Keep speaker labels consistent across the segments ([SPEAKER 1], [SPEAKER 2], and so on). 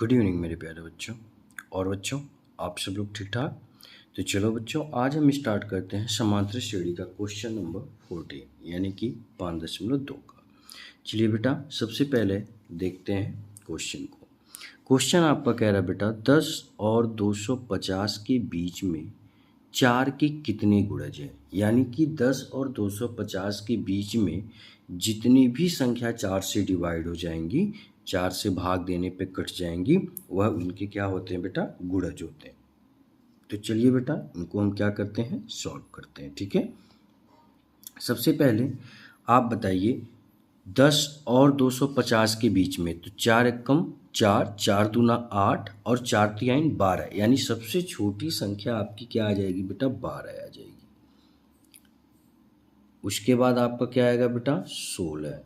[SPEAKER 1] Good evening मेरे प्यारे बच्चों और बच्चों, आप सब लोग ठीक ठाक। तो चलो बच्चों, आज हम स्टार्ट करते हैं समांतर श्रेणी का क्वेश्चन नंबर 14 यानी कि 5.2 का। चलिए बेटा, सबसे पहले देखते हैं क्वेश्चन को। क्वेश्चन आपका कह रहा है बेटा, 10 और 250 के बीच में 4 के कितने गुणज हैं। यानी कि 10 और 250 के बीच में जितनी भी संख्या 4 से डिवाइड हो जाएंगी, 4 से भाग देने पे कट जाएंगी, वह उनके क्या होते हैं बेटा, गुणज होते हैं। तो चलिए बेटा, इनको हम क्या करते हैं, सॉल्व करते हैं। ठीक है, सबसे पहले आप बताइए 10 और 250 के बीच में, तो 4 एकम 4, 4 दूना 8 और 4 तिहाई 12, यानी सबसे छोटी संख्या आपकी क्या आ जाएगी बेटा, 12 आ जाएगी। उसके बाद आपका क्या आएगा बेटा, 16,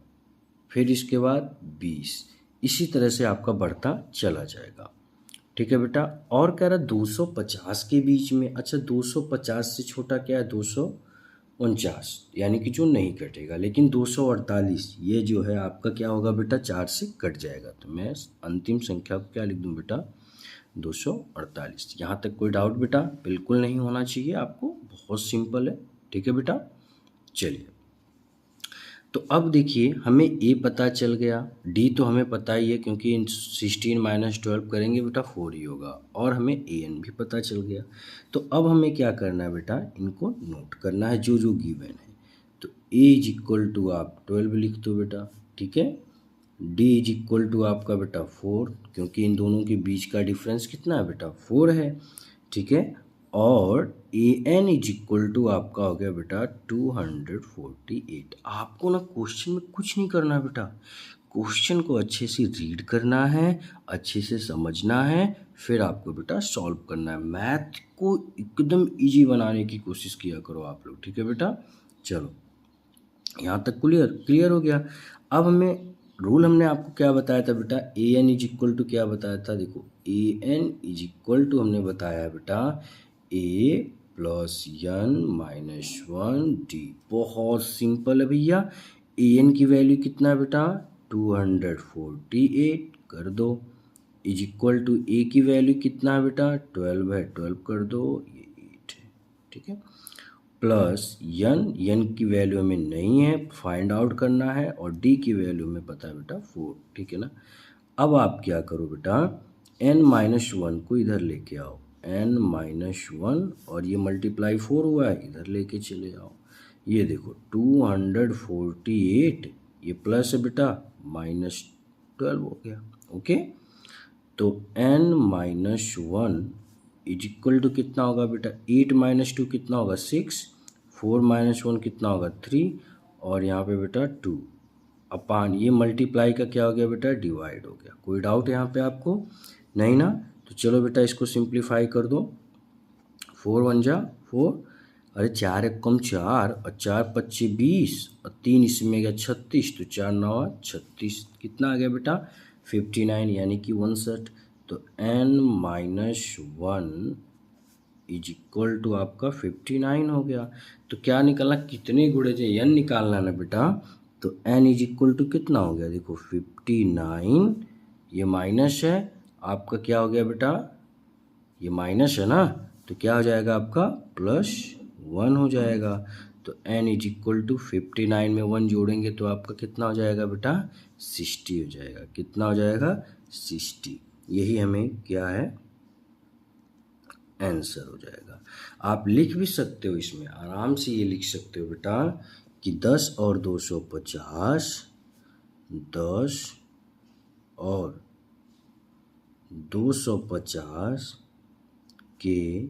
[SPEAKER 1] फिर इसके बाद 20, इसी तरह से आपका बढ़ता चला जाएगा। ठीक है बेटा, और कह रहा 250 के बीच में, अच्छा 250 से छोटा क्या है, 249, यानी कि जो नहीं कटेगा, लेकिन 248 ये जो है आपका क्या होगा बेटा, 4 से कट जाएगा। तो मैं अंतिम संख्या को क्या लिख दूं बेटा, 248। यहाँ तक कोई डाउट बेटा बिल्कुल नहीं होना चाहिए आपको, बहुत सिंपल है। ठीक है बेटा, चलिए तो अब देखिए, हमें ए पता चल गया, डी तो हमें पता ही है क्योंकि 16 माइनस 12 करेंगे बेटा 4 ही होगा, और हमें ए एन भी पता चल गया। तो अब हमें क्या करना है बेटा, इनको नोट करना है जो जो गिवन है। तो ए इज इक्वल टू आप 12 लिख दो बेटा, ठीक है। डी इज इक्वल टू आपका बेटा 4, क्योंकि इन दोनों के बीच का डिफरेंस कितना है बेटा, 4 है, ठीक है। और A N is equal to आपका हो गया बेटा 248। आपको ना क्वेश्चन में कुछ नहीं करना बेटा, क्वेश्चन को अच्छे से रीड करना है, अच्छे से समझना है, फिर आपको बेटा सॉल्व करना है। मैथ को एकदम इजी बनाने की कोशिश किया करो आप लोग, ठीक है बेटा। चलो, यहाँ तक क्लियर हो गया। अब हमें रूल हमने आपको क्या बताया था बेटा, A N is equal to क्या बताया था, देखो A N is equal to हमने बताया बेटा ए प्लस एन माइनस 1 डी। बहुत सिंपल है भैया। ए एन की वैल्यू कितना है बेटा, 248 कर दो, इज इक्वल टू ए की वैल्यू कितना है बेटा, 12 है, 12 कर दो, ये 8 है, ठीक है। प्लस यन की वैल्यू हमें नहीं है, फाइंड आउट करना है, और डी की वैल्यू हमें पता है बेटा 4, ठीक है ना। अब आप क्या करो बेटा, n माइनस 1 को इधर लेके आओ, n माइनस 1, और ये मल्टीप्लाई 4 हुआ है, इधर लेके चले आओ। ये देखो 248, ये प्लस है बेटा, माइनस 12 हो गया, ओके। तो n minus 1 is equal to कितना होगा बेटा, 8 माइनस 2 कितना होगा, 6, 4 माइनस 1 कितना होगा, 3, और यहाँ पे बेटा 2 अपान, ये मल्टीप्लाई का क्या हो गया बेटा, डिवाइड हो गया। कोई डाउट यहाँ पे आपको नहीं ना। तो चलो बेटा इसको सिंप्लीफाई कर दो, 4 1 जा 4, अरे 4 एकम 4, और 4 पच्चीस 20, और 3 इसमें गया 36, तो 4 9 36, कितना आ गया बेटा, 59, यानी कि 61। तो n minus 1 is equal to आपका 59 हो गया। तो क्या निकालना, कितने गुणज है, n निकालना ना बेटा। तो n इज इक्वल टू कितना हो गया, देखो 59, ये माइनस है, आपका क्या हो गया बेटा, ये माइनस है ना, तो क्या हो जाएगा आपका +1 हो जाएगा। तो n इज इक्वल टू 59 में 1 जोड़ेंगे तो आपका कितना हो जाएगा बेटा, 60 हो जाएगा। कितना हो जाएगा, 60। यही हमें क्या है, आंसर हो जाएगा। आप लिख भी सकते हो, इसमें आराम से ये लिख सकते हो बेटा कि 10 और 250, 10 और 250 के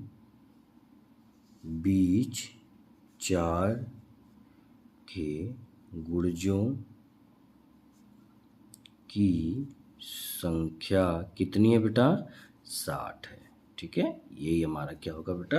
[SPEAKER 1] बीच 4 के गुणजों की संख्या कितनी है बेटा, 60 है, ठीक है। यही हमारा क्या होगा बेटा,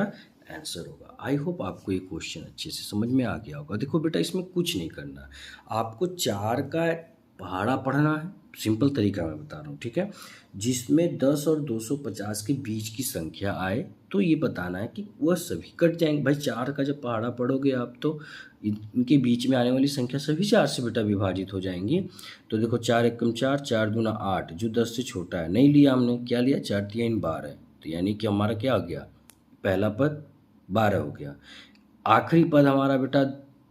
[SPEAKER 1] आंसर होगा। आई होप आपको ये क्वेश्चन अच्छे से समझ में आ गया होगा। देखो बेटा, इसमें कुछ नहीं करना, आपको 4 का पहाड़ा पढ़ना है, सिंपल तरीका मैं बता रहा हूँ, ठीक है। जिसमें 10 और 250 के बीच की संख्या आए तो ये बताना है कि वह सभी कट जाएंगे। भाई 4 का जब पहाड़ा पढ़ोगे आप तो इनके बीच में आने वाली संख्या सभी 4 से बेटा विभाजित हो जाएंगी। तो देखो 4 एकम 4, 4 दूना 8, जो 10 से छोटा है नहीं लिया हमने, क्या लिया 4 3 12, तो यानी कि हमारा क्या हो गया, पहला पद 12 हो गया। आखिरी पद हमारा बेटा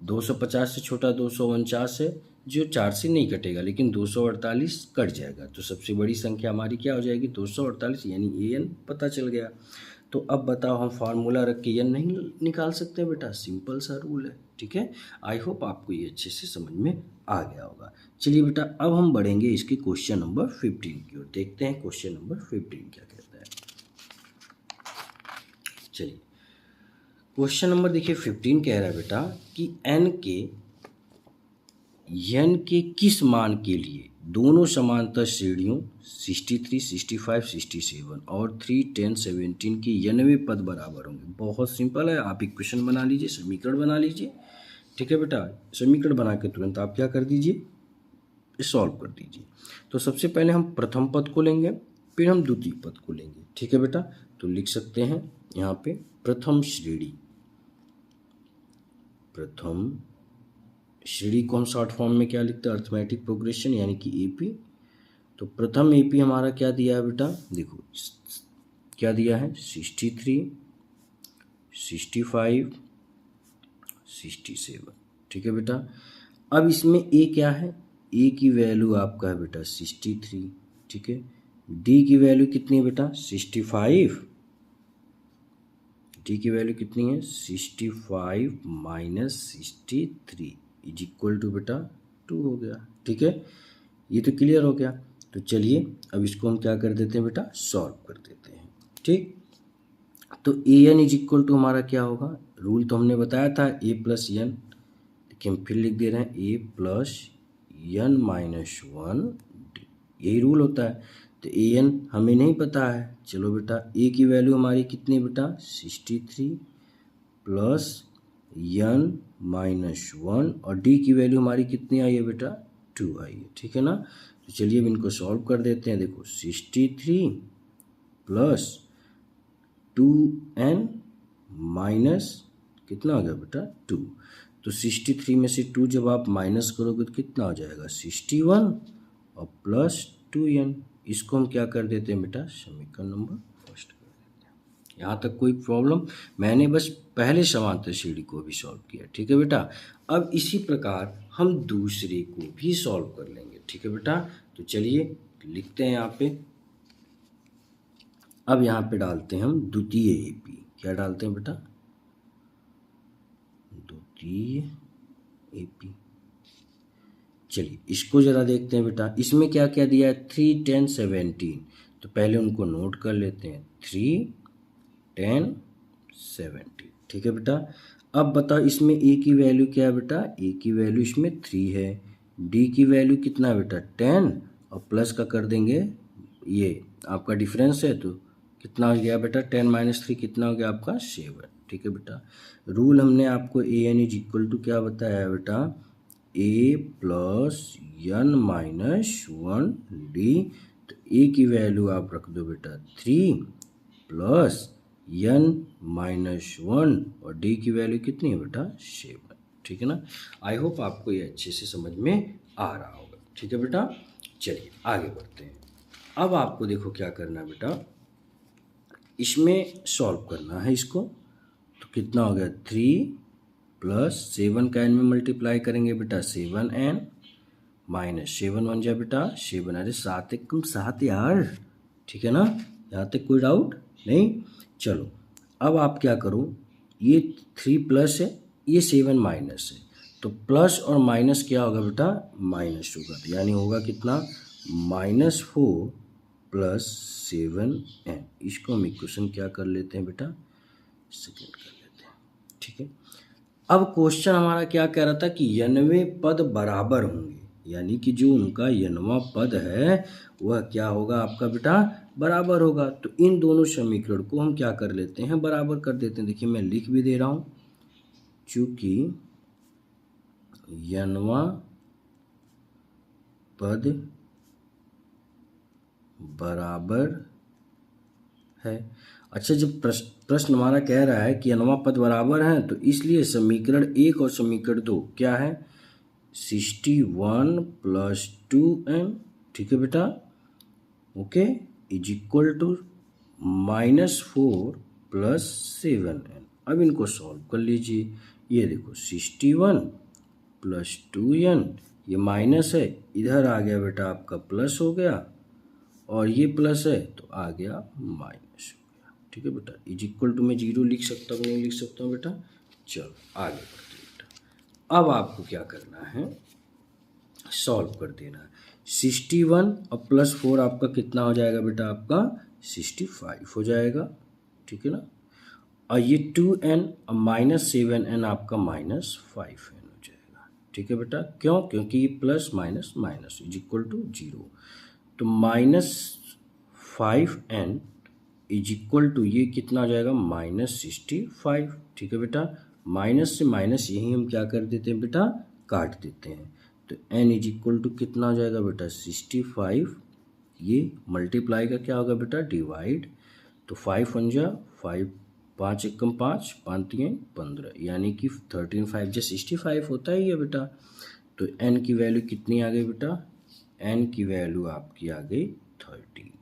[SPEAKER 1] 250 से छोटा 249 है, जो 4 से नहीं कटेगा लेकिन 248 कट जाएगा, तो सबसे बड़ी संख्या हमारी क्या हो जाएगी 248, यानी an पता चल गया। तो अब बताओ हम फार्मूला रख के n नहीं निकाल सकते बेटा, सिंपल सा रूल है, ठीक है। आई होप आपको ये अच्छे से समझ में आ गया होगा। चलिए बेटा अब हम बढ़ेंगे इसके क्वेश्चन नंबर 15 की ओर, देखते हैं क्वेश्चन नंबर 15 क्या कहता है। चलिए क्वेश्चन नंबर देखिए 15 कह रहा है बेटा कि n के किस मान के लिए दोनों समांतर श्रेणियों 63, 65, 67 और 3, 10, 17 के 91 पद बराबर होंगे। बहुत सिंपल है, आप इक्वेशन बना लीजिए, समीकरण बना लीजिए, ठीक है बेटा। समीकरण बना के तुरंत आप क्या कर दीजिए, सॉल्व कर दीजिए। तो सबसे पहले हम प्रथम पद को लेंगे, फिर हम द्वितीय पद को लेंगे, ठीक है बेटा। तो लिख सकते हैं यहाँ पे प्रथम श्रेणी, प्रथम श्रेणी को हम शॉर्ट फॉर्म में क्या लिखते हैं, अर्थमेटिक प्रोग्रेशन यानी कि एपी। तो प्रथम एपी हमारा क्या दिया है बेटा, देखो क्या दिया है 63, 65, 67, ठीक है बेटा। अब इसमें ए क्या है, ए की वैल्यू आपका है बेटा 63, ठीक है। डी की वैल्यू कितनी है बेटा 65, डी की वैल्यू कितनी है 65 माइनस 63 इज इक्वल टू बेटा 2 हो गया, ठीक है। ये तो क्लियर हो गया। तो चलिए अब इसको हम क्या कर देते हैं बेटा, सॉल्व कर देते हैं, ठीक। तो A N is equal to हमारा क्या होगा, रूल तो हमने बताया था ए प्लस एन, देखिए हम फिर लिख दे रहे हैं ए प्लस एन माइनस 1, यही रूल होता है। तो ए एन हमें नहीं पता है, चलो बेटा ए की वैल्यू हमारी कितनी बेटा 63 प्लस एन माइनस 1 और डी की वैल्यू हमारी कितनी आई है बेटा 2 आई है, ठीक है ना। तो चलिए अब इनको सॉल्व कर देते हैं। देखो 63 प्लस 2n माइनस कितना हो गया बेटा 2, तो 63 में से 2 जब आप माइनस करोगे तो कितना हो जाएगा 61 और प्लस 2n, इसको हम क्या कर देते हैं बेटा समीकरण नंबर फर्स्ट कर देते हैं। यहाँ तक कोई प्रॉब्लम, मैंने बस पहले समांतर श्रेणी को भी सॉल्व किया, ठीक है बेटा। अब इसी प्रकार हम दूसरे को भी सॉल्व कर लेंगे, ठीक है बेटा। तो चलिए लिखते हैं यहाँ पे, अब यहाँ पे डालते हैं हम द्वितीय एपी, क्या डालते हैं बेटा द्वितीय एपी। चलिए इसको जरा देखते हैं बेटा, इसमें क्या क्या दिया है 3, 10, 17, तो पहले उनको नोट कर लेते हैं 3, 10, 17, ठीक है बेटा। अब बताओ इसमें ए की वैल्यू क्या है बेटा, ए की वैल्यू इसमें 3 है, डी की वैल्यू कितना है बेटा 10 और प्लस का कर देंगे, ये आपका डिफरेंस है तो कितना हो गया बेटा 10 माइनस 3 कितना हो गया आपका 7, ठीक है बेटा। रूल हमने आपको A N is equal to क्या बताया है बेटा ए प्लस एन माइनस 1 डी, तो ए की वैल्यू आप रख दो बेटा 3 प्लस एन माइनस 1 और डी की वैल्यू कितनी है बेटा 7, ठीक है ना। आई होप आपको ये अच्छे से समझ में आ रहा होगा, ठीक है बेटा। चलिए आगे बढ़ते हैं। अब आपको देखो क्या करना है बेटा, इसमें सॉल्व करना है इसको, तो कितना हो गया 3 प्लस 7 का एन में मल्टीप्लाई करेंगे बेटा 7n माइनस 7 1 जा बेटा 7, अरे 7 एक कम 7 यार, ठीक है ना, यहाँ तक कोई डाउट नहीं। चलो अब आप क्या करो, ये 3 प्लस है, ये 7 माइनस है, तो प्लस और माइनस क्या होगा बेटा माइनस होगा, तो यानी होगा कितना -4 प्लस 7n, इसको हम इक्वेशन क्या कर लेते हैं बेटा सेकेंड कर लेते हैं, ठीक है। अब क्वेश्चन हमारा क्या कह रहा था कि 91 पद बराबर होंगे, यानी कि जो उनका 91वां पद है वह क्या होगा आपका बेटा बराबर होगा। तो इन दोनों समीकरण को हम क्या कर लेते हैं बराबर कर देते हैं। देखिए मैं लिख भी दे रहा हूँ, चूंकि 91वां पद बराबर है। अच्छा, जब प्रश्न हमारा कह रहा है कि nवां पद बराबर हैं, तो इसलिए समीकरण 1 और समीकरण 2 क्या है? 61 प्लस 2n, ठीक है बेटा, okay, is equal to -4 plus 7n। अब इनको सॉल्व कर लीजिए। ये देखो 61 प्लस 2n, ये माइनस है, इधर आ गया बेटा आपका प्लस हो गया, और ये प्लस है तो आ गया माइनस हो गया, ठीक है बेटा। इज इक्वल टू में 0 लिख सकता हूँ, नहीं लिख सकता हूँ बेटा? चलो आगे बढ़ते हैं बेटा। अब आपको क्या करना है? सॉल्व कर देना है। 61 और प्लस 4 आपका कितना हो जाएगा बेटा? आपका 65 हो जाएगा, ठीक है ना। और ये 2n और -7n आपका -5n हो जाएगा, ठीक है बेटा। क्यों? क्योंकि ये plus minus minus is equal to 0, तो -5n इज इक्वल टू ये कितना हो जाएगा? -65, ठीक है बेटा। माइनस से माइनस यही हम क्या कर देते हैं बेटा? काट देते हैं। तो n इज इक्वल टू कितना हो जाएगा बेटा? 65, ये मल्टीप्लाई का क्या होगा बेटा? डिवाइड। तो 5 1 जा 5, 5 एकम 5, 5 3 15, यानी कि 13 5 जा 65 होता है ये बेटा। तो n की वैल्यू कितनी आ गई बेटा? n की वैल्यू आपकी आ गई 30,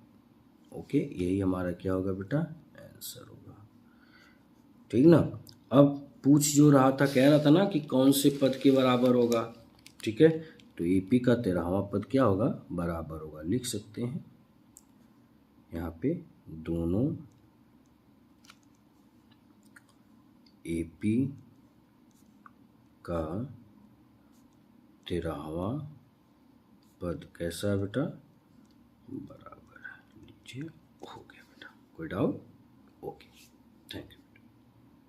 [SPEAKER 1] ओके। यही हमारा क्या होगा बेटा? आंसर होगा, ठीक ना। अब पूछ जो रहा था, कह रहा था ना कि कौन से पद के बराबर होगा, ठीक है। तो AP का 13वां पद क्या होगा? बराबर होगा। लिख सकते हैं यहाँ पे, दोनों AP का 13वां पद कैसा है बेटा? बराबर है। लीजिए, हो गया बेटा, कोई डाउट? Okay, thank you.